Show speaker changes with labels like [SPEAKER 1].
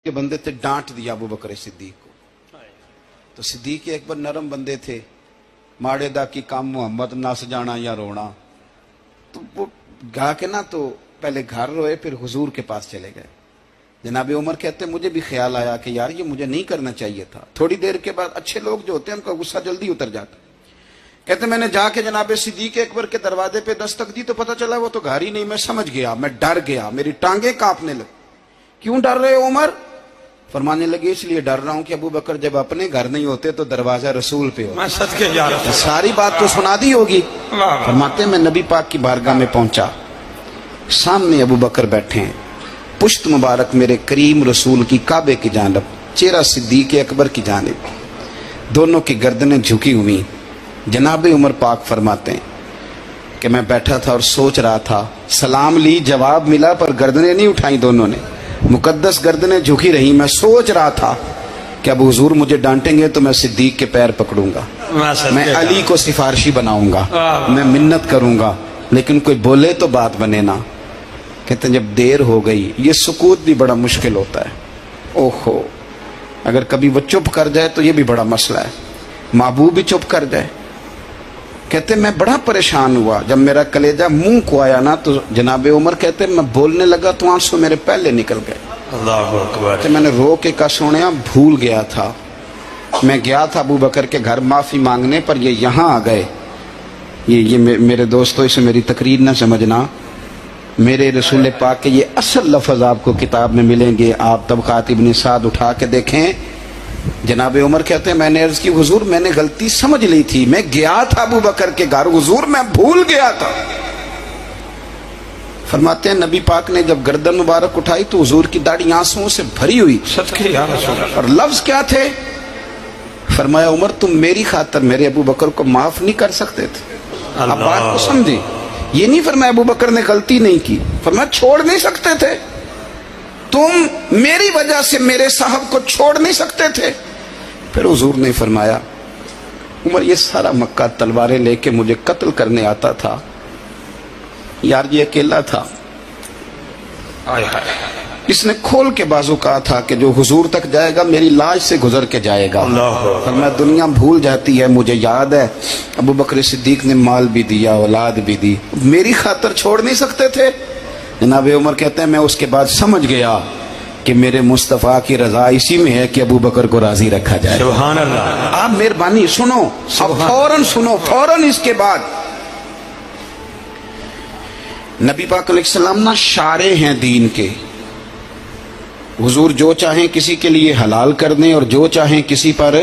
[SPEAKER 1] کے بندے تھے، ڈانٹ دیا ابو بکر صدیق کو. تو صدیق اکبر نرم بندے تھے، ماڑے دا کی کام محمد نس جانا یا رونا. تو وہ گا کے نا تو پہلے گھر روئے، پھر حضور کے پاس چلے گئے. جناب عمر کہتے مجھے بھی خیال آیا کہ یار یہ مجھے نہیں کرنا چاہیے تھا. تھوڑی دیر کے بعد اچھے لوگ جو ہوتے ہیں ان کا غصہ جلدی اتر جاتا. کہتے میں نے جا کے جناب صدیق اکبر کے دروازے پہ دستک دی تو پتہ چلا وہ تو گھر ہی نہیں. میں سمجھ گیا، میں ڈر گیا، میری ٹانگیں کانپنے لگی. کیوں ڈر رہے ہو عمر؟ فرمانے لگے اس لیے ڈر رہا ہوں کہ ابو بکر جب اپنے گھر نہیں ہوتے تو دروازہ رسول پہ ہو. ساری بات تو سنا دی ہوگی. فرماتے میں نبی پاک کی بارگاہ میں پہنچا، سامنے ابو بکر بیٹھے ہیں، پشت مبارک میرے کریم رسول کی کعبے کی جانب، چہرہ صدیق اکبر کی جانب، دونوں کی گردنیں جھکی ہوئی. جناب عمر پاک فرماتے ہیں کہ میں بیٹھا تھا اور سوچ رہا تھا. سلام لی، جواب ملا، پر گردنیں نہیں اٹھائیں دونوں نے، مقدس گردنیں جھکی رہی. میں سوچ رہا تھا کہ اب حضور مجھے ڈانٹیں گے تو میں صدیق کے پیر پکڑوں گا، میں علی کو سفارشی بناؤں گا، میں منت کروں گا، لیکن کوئی بولے تو بات بنے نا. کہتے ہیں جب دیر ہو گئی، یہ سکوت بھی بڑا مشکل ہوتا ہے. اوہو، اگر کبھی وہ چپ کر جائے تو یہ بھی بڑا مسئلہ ہے، محبوب بھی چپ کر جائے. کہتے میں بڑا پریشان ہوا. جب میرا کلیجہ منہ کو آیا نا تو جناب عمر کہتے میں بولنے لگا تو آنسو میرے پہلے نکل گئے. اللہ اکبر. میں نے رو کے کہا سونیا بھول گیا تھا، میں گیا تھا ابو بکر کے گھر معافی مانگنے، پر یہ یہاں آ گئے. یہ میرے دوستوں اسے میری تقریر نہ سمجھنا، میرے رسول پاک کے یہ اصل لفظ آپ کو کتاب میں ملیں گے. آپ طبقات ابن سعد اٹھا کے دیکھیں. جناب عمر کہتے ہیں میں نے عرض کی حضور میں نے غلطی سمجھ لی تھی، میں گیا تھا ابو بکر کے گھر حضور، میں بھول گیا تھا. فرماتے ہیں نبی پاک نے جب گردن مبارک اٹھائی تو حضور کی داڑھی آنسوؤں سے بھری ہوئی. اور لفظ کیا تھے؟ فرمایا عمر تم میری خاطر میرے ابو بکر کو معاف نہیں کر سکتے تھے. اب بات کو سمجھیں، یہ نہیں فرمایا ابو بکر نے غلطی نہیں کی، فرمایا چھوڑ نہیں سکتے تھے، تم میری وجہ سے میرے صاحب کو چھوڑ نہیں سکتے تھے. پھر حضور نے فرمایا عمر یہ سارا مکہ تلواریں لے کے مجھے قتل کرنے آتا تھا، یار یہ اکیلا تھا، اس نے کھول کے بازو کہا تھا کہ جو حضور تک جائے گا میری لاش سے گزر کے جائے گا. فرمایا دنیا بھول جاتی ہے، مجھے یاد ہے ابو بکر صدیق نے مال بھی دیا، اولاد بھی دی، میری خاطر چھوڑ نہیں سکتے تھے. جناب عمر کہتے ہیں میں اس کے بعد سمجھ گیا کہ میرے مصطفیٰ کی رضا اسی میں ہے کہ ابو بکر کو راضی رکھا جائے. سبحان اللہ. آپ مہربانی سنو، فوراً سنو، فوراً اس کے بعد نبی پاک علیہ السلام نا شارع ہیں دین کے. حضور جو چاہیں کسی کے لیے حلال کر دیں اور جو چاہیں کسی پر